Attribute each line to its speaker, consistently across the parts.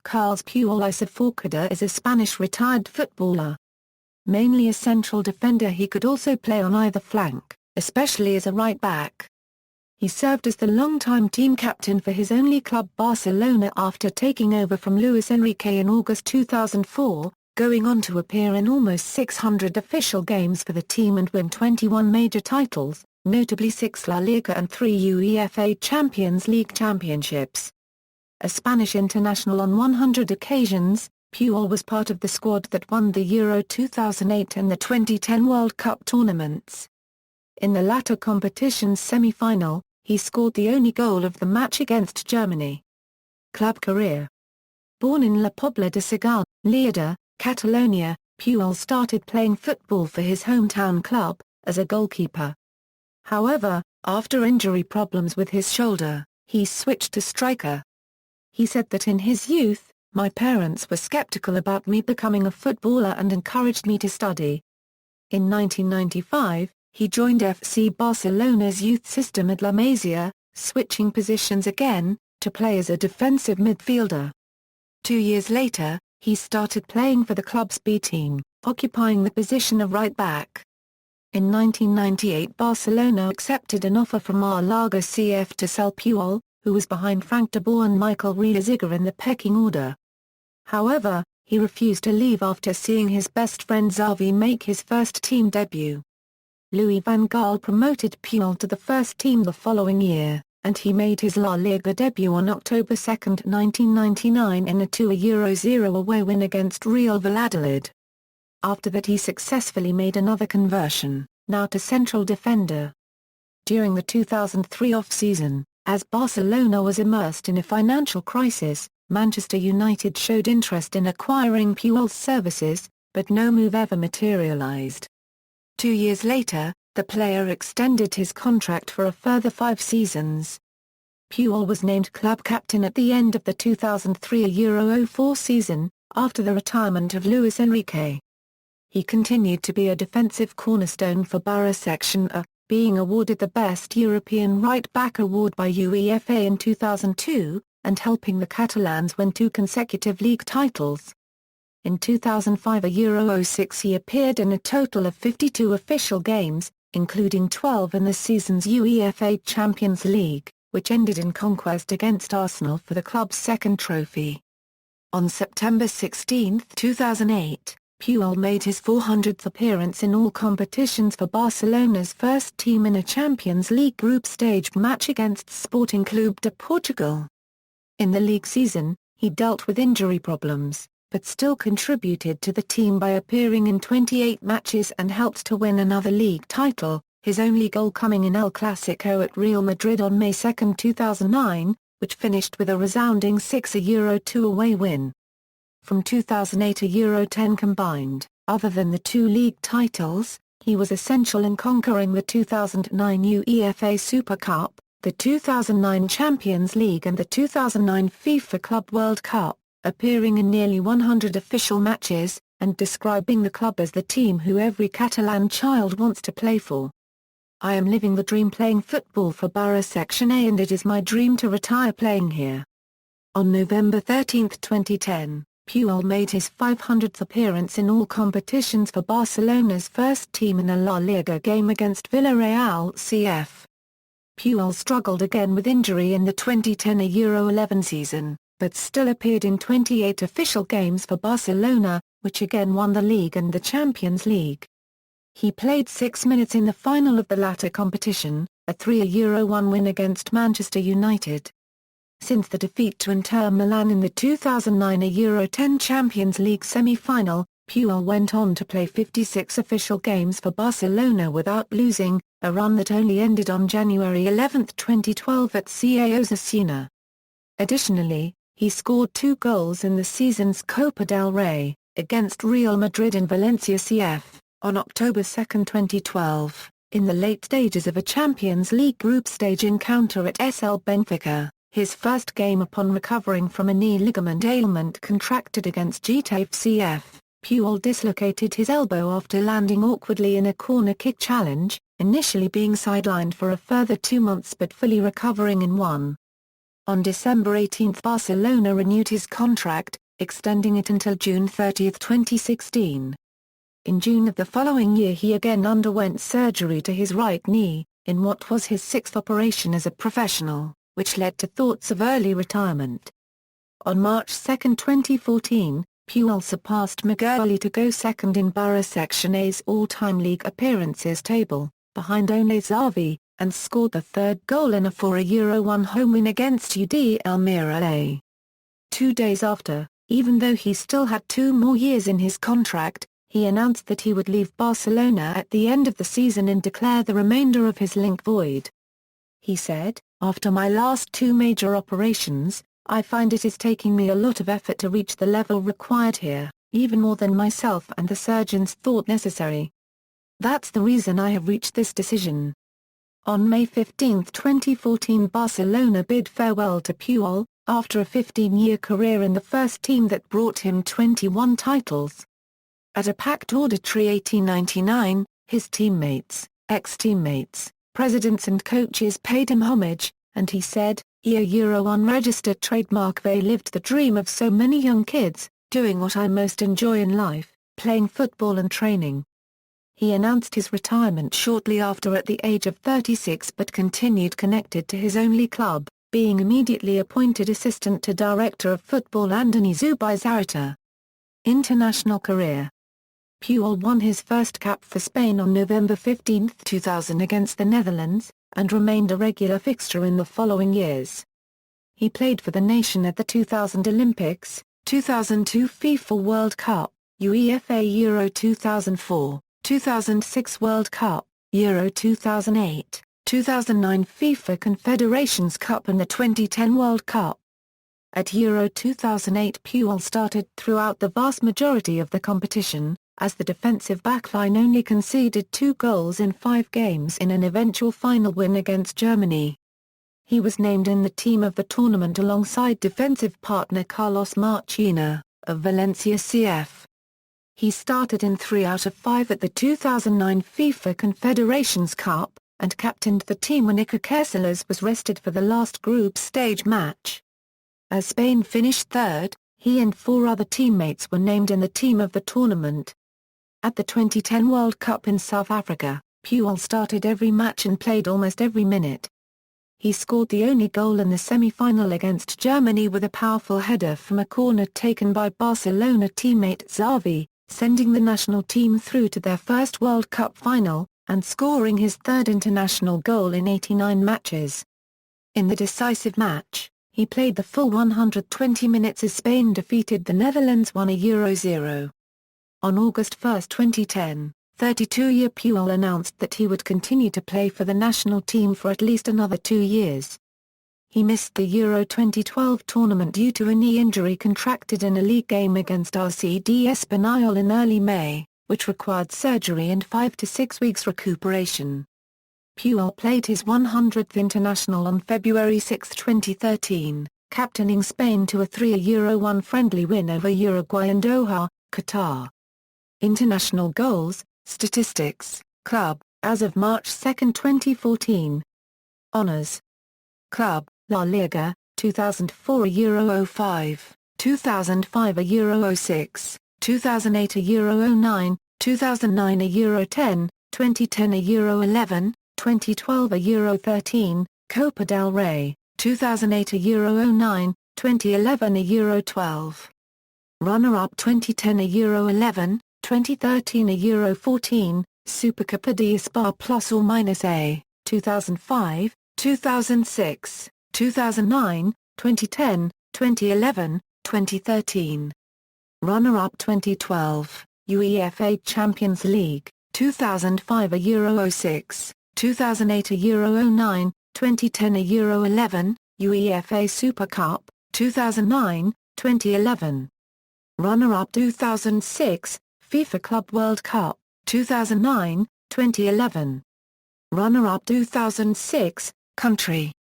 Speaker 1: Carles Puyol I Saforcada is a Spanish retired footballer. Mainly a central defender, he could also play on either flank, especially as a right-back. He served as the long-time team captain for his only club Barcelona after taking over from Luis Enrique in August 2004, going on to appear in almost 600 official games for the team and win 21 major titles, notably 6 La Liga and 3 UEFA Champions League championships. A Spanish international on 100 occasions, Puyol was part of the squad that won the Euro 2008 and the 2010 World Cup tournaments. In the latter competition's semi-final, he scored the only goal of the match against Germany. Club career. Born in La Pobla de Segal, Lleida, Catalonia, Puyol started playing football for his hometown club, as a goalkeeper. However, after injury problems with his shoulder, he switched to striker. He said that in his youth, "My parents were skeptical about me becoming a footballer and encouraged me to study." In 1995, he joined FC Barcelona's youth system at La Masia, switching positions again, to play as a defensive midfielder. 2 years later, he started playing for the club's B team, occupying the position of right-back. In 1998, Barcelona accepted an offer from Malaga CF to sell Puyol, who was behind Frank de Boer and Michael Realiziga in the pecking order. However, he refused to leave after seeing his best friend Xavi make his first team debut. Louis van Gaal promoted Puyol to the first team the following year, and he made his La Liga debut on October 2, 1999 in a 2-0 away win against Real Valladolid. After that he successfully made another conversion, now to central defender. During the 2003 off-season, as Barcelona was immersed in a financial crisis, Manchester United showed interest in acquiring Puyol's services, but no move ever materialized. 2 years later, the player extended his contract for a further 5 seasons. Puyol was named club captain at the end of the 2003 Euro 04 season, after the retirement of Luis Enrique. He continued to be a defensive cornerstone for Barça Section A, being awarded the Best European Right-Back award by UEFA in 2002, and helping the Catalans win 2 consecutive league titles. In 2005 Euro 06 he appeared in a total of 52 official games, including 12 in the season's UEFA Champions League, which ended in conquest against Arsenal for the club's second trophy. On September 16, 2008, Puyol made his 400th appearance in all competitions for Barcelona's first team in a Champions League group stage match against Sporting Clube de Portugal. In the league season, he dealt with injury problems, but still contributed to the team by appearing in 28 matches and helped to win another league title, his only goal coming in El Clásico at Real Madrid on May 2, 2009, which finished with a resounding 6-2 away win. From 2008 to Euro 10 combined, other than the 2 league titles, he was essential in conquering the 2009 UEFA Super Cup, the 2009 Champions League and the 2009 FIFA Club World Cup, appearing in nearly 100 official matches, and describing the club as the team who every Catalan child wants to play for. "I am living the dream playing football for Barça Section A and it is my dream to retire playing here." On November 13, 2010, Puyol made his 500th appearance in all competitions for Barcelona's first team in a La Liga game against Villarreal CF. Puyol struggled again with injury in the 2010 Euro 11 season, but still appeared in 28 official games for Barcelona, which again won the league and the Champions League. He played 6 minutes in the final of the latter competition, a 3-1 win against Manchester United. Since the defeat to Inter Milan in the 2009 Euro 10 Champions League semi-final, Puyol went on to play 56 official games for Barcelona without losing, a run that only ended on January 11, 2012 at CAO Osasuna. Additionally, he scored 2 goals in the season's Copa del Rey, against Real Madrid and Valencia CF, on October 2, 2012, in the late stages of a Champions League group stage encounter at SL Benfica. His first game upon recovering from a knee ligament ailment contracted against Getafe CF, Puyol dislocated his elbow after landing awkwardly in a corner kick challenge, initially being sidelined for a further 2 months but fully recovering in 1. On December 18 Barcelona renewed his contract, extending it until June 30, 2016. In June of the following year he again underwent surgery to his right knee, in what was his sixth operation as a professional, which led to thoughts of early retirement. On March 2, 2014, Puyol surpassed Miguel to go second in Barra Section A's all-time league appearances table, behind only Xavi, and scored the third goal in a 4-1 home win against UD Almeria A. 2 days after, even though he still had 2 more years in his contract, he announced that he would leave Barcelona at the end of the season and declare the remainder of his link void. He said, "After my last 2 major operations, I find it is taking me a lot of effort to reach the level required here, even more than myself and the surgeons thought necessary. That's the reason I have reached this decision." On May 15, 2014 Barcelona bid farewell to Puyol, after a 15-year career in the first team that brought him 21 titles. At a packed auditory 1899, his teammates, ex-teammates, presidents and coaches paid him homage, and he said, "Euro unregistered trademark they lived the dream of so many young kids, doing what I most enjoy in life, playing football and training." He announced his retirement shortly after at the age of 36 but continued connected to his only club, being immediately appointed assistant to director of football Andoni Zubizarreta. International career. Puyol won his first cap for Spain on November 15, 2000 against the Netherlands, and remained a regular fixture in the following years. He played for the nation at the 2000 Olympics, 2002 FIFA World Cup, UEFA Euro 2004, 2006 World Cup, Euro 2008, 2009 FIFA Confederations Cup and the 2010 World Cup. At Euro 2008 Puyol started throughout the vast majority of the competition, as the defensive backline only conceded 2 goals in 5 games in an eventual final win against Germany. He was named in the team of the tournament alongside defensive partner Carlos Marchena, of Valencia CF. He started in 3 out of 5 at the 2009 FIFA Confederations Cup, and captained the team when Iker Casillas was rested for the last group stage match. As Spain finished third, he and 4 other teammates were named in the team of the tournament. At the 2010 World Cup in South Africa, Puyol started every match and played almost every minute. He scored the only goal in the semi-final against Germany with a powerful header from a corner taken by Barcelona teammate Xavi, sending the national team through to their first World Cup final, and scoring his 3rd international goal in 89 matches. In the decisive match, he played the full 120 minutes as Spain defeated the Netherlands 1-0. On August 1, 2010, 32-year Puyol announced that he would continue to play for the national team for at least another 2 years. He missed the Euro 2012 tournament due to a knee injury contracted in a league game against RCD Espanyol in early May, which required surgery and 5 to 6 weeks recuperation. Puyol played his 100th international on February 6, 2013, captaining Spain to a 3-1 friendly win over Uruguay in Doha, Qatar. International goals, statistics, club, as of March 2, 2014. Honours. Club, La Liga, 2004 Euro 05, 2005 Euro 06, 2008 Euro 09, 2009 Euro 10, 2010 Euro 11, 2012 Euro 13, Copa del Rey, 2008 Euro 09, 2011 Euro 12. Runner-up 2010 Euro 11, 2013 Euro 14, Supercopa de España ±A, 2005, 2006, 2009, 2010, 2011, 2013. Runner-up 2012, UEFA Champions League, 2005 Euro 06, 2008 Euro 09, 2010 Euro 11, UEFA Super Cup, 2009, 2011. Runner-up 2006, FIFA Club World Cup, 2009, 2011. Runner-up 2006, Country.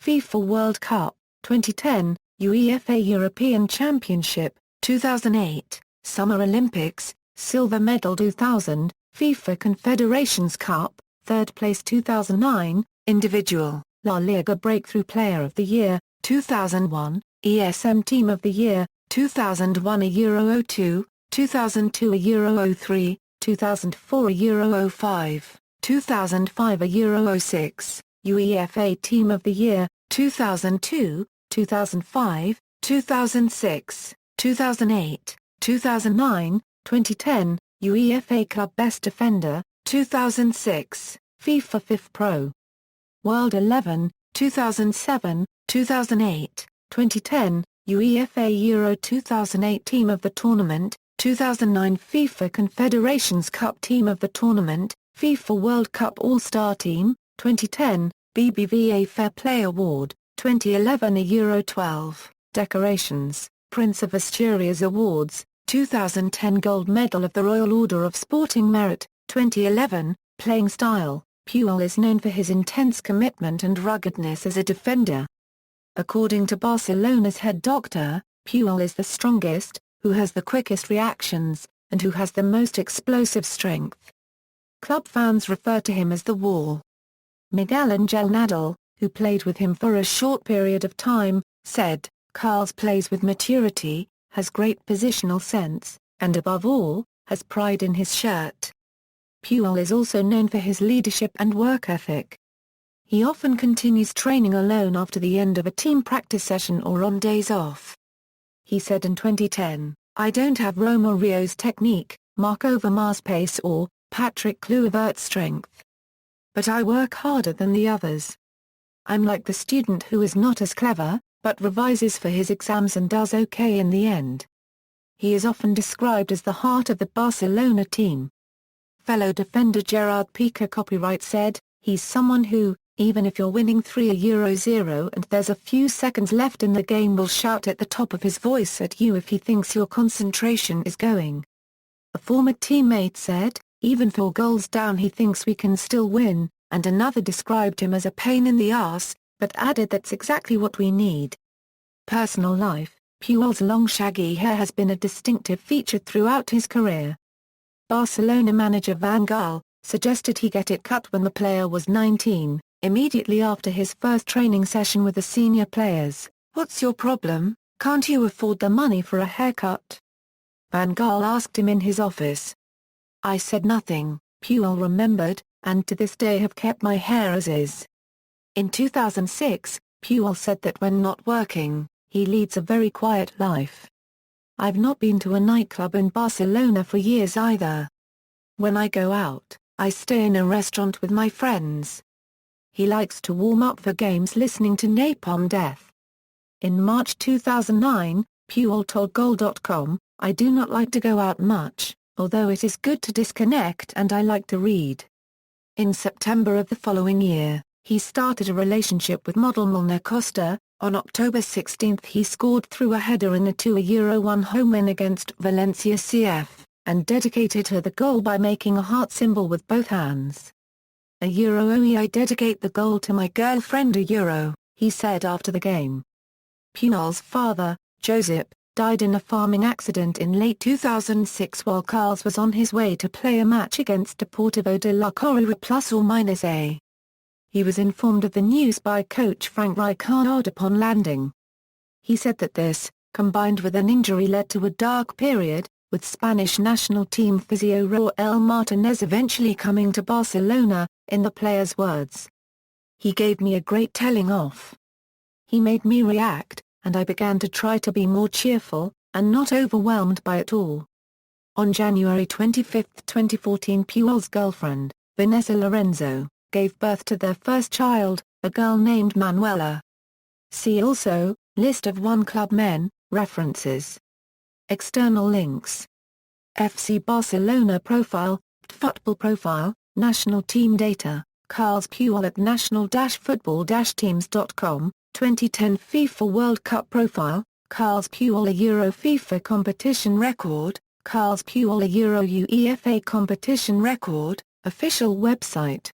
Speaker 1: FIFA World Cup, 2010, UEFA European Championship, 2008, Summer Olympics, Silver Medal 2000, FIFA Confederations Cup, 3rd place 2009, Individual, La Liga Breakthrough Player of the Year, 2001, ESM Team of the Year, 2001 a Euro 02, 2002 a Euro 03, 2004 a Euro 05, 2005 a Euro 06, UEFA Team of the Year, 2002, 2005, 2006, 2008, 2009, 2010, UEFA Club Best Defender, 2006, FIFA 5 Pro. World 11, 2007, 2008, 2010, UEFA Euro 2008 Team of the Tournament, 2009 FIFA Confederations Cup Team of the Tournament, FIFA World Cup All-Star Team, 2010, BBVA Fair Play Award, 2011 a Euro 12, Decorations, Prince of Asturias Awards, 2010 Gold Medal of the Royal Order of Sporting Merit, 2011, Playing Style, Puyol is known for his intense commitment and ruggedness as a defender. According to Barcelona's head doctor, Puyol is the strongest, who has the quickest reactions, and who has the most explosive strength. Club fans refer to him as the Wall. Miguel Angel Nadal, who played with him for a short period of time, said, "Carlos plays with maturity, has great positional sense, and above all, has pride in his shirt." Puyol is also known for his leadership and work ethic. He often continues training alone after the end of a team practice session or on days off. He said in 2010, "I don't have Romério's technique, Marc Overmars' pace or Patrick Kluivert's strength. But I work harder than the others. I'm like the student who is not as clever, but revises for his exams and does okay in the end." He is often described as the heart of the Barcelona team. Fellow defender Gerard Piqué copyright said, "He's someone who, even if you're winning 3-0 and there's a few seconds left in the game, will shout at the top of his voice at you if he thinks your concentration is going." A former teammate said, "Even 4 goals down he thinks we can still win," and another described him as a pain in the arse, but added that's exactly what we need. Personal life: Puyol's long shaggy hair has been a distinctive feature throughout his career. Barcelona manager Van Gaal suggested he get it cut when the player was 19, immediately after his first training session with the senior players. "What's your problem? Can't you afford the money for a haircut?" Van Gaal asked him in his office. "I said nothing," Puyol remembered, "and to this day have kept my hair as is." In 2006, Puyol said that when not working, he leads a very quiet life. "I've not been to a nightclub in Barcelona for years either. When I go out, I stay in a restaurant with my friends." He likes to warm up for games listening to Napalm Death. In March 2009, Puyol told Goal.com, "I do not like to go out much, although it is good to disconnect and I like to read." In September of the following year, he started a relationship with model Milena Costa. On October 16 he scored through a header in a 2-1 home win against Valencia CF, and dedicated her the goal by making a heart symbol with both hands. I dedicate the goal to my girlfriend he said after the game. Puyol's father, Josep, died in a farming accident in late 2006 while Carlos was on his way to play a match against Deportivo de la Coruña +or-A. He was informed of the news by coach Frank Rijkaard upon landing. He said that this, combined with an injury, led to a dark period, with Spanish national team physio Raúl Martínez eventually coming to Barcelona, in the player's words. "He gave me a great telling off. He made me react, and I began to try to be more cheerful, and not overwhelmed by it all." On January 25, 2014, Puyol's girlfriend, Vanessa Lorenzo, gave birth to their first child, a girl named Manuela. See also, List of One Club Men, references. External links. FC Barcelona profile, football profile, national team data, Carles Puyol at national-football-teams.com, 2010 FIFA World Cup profile, Carles Puyol a Euro FIFA competition record, Carles Puyol a Euro UEFA competition record, official website.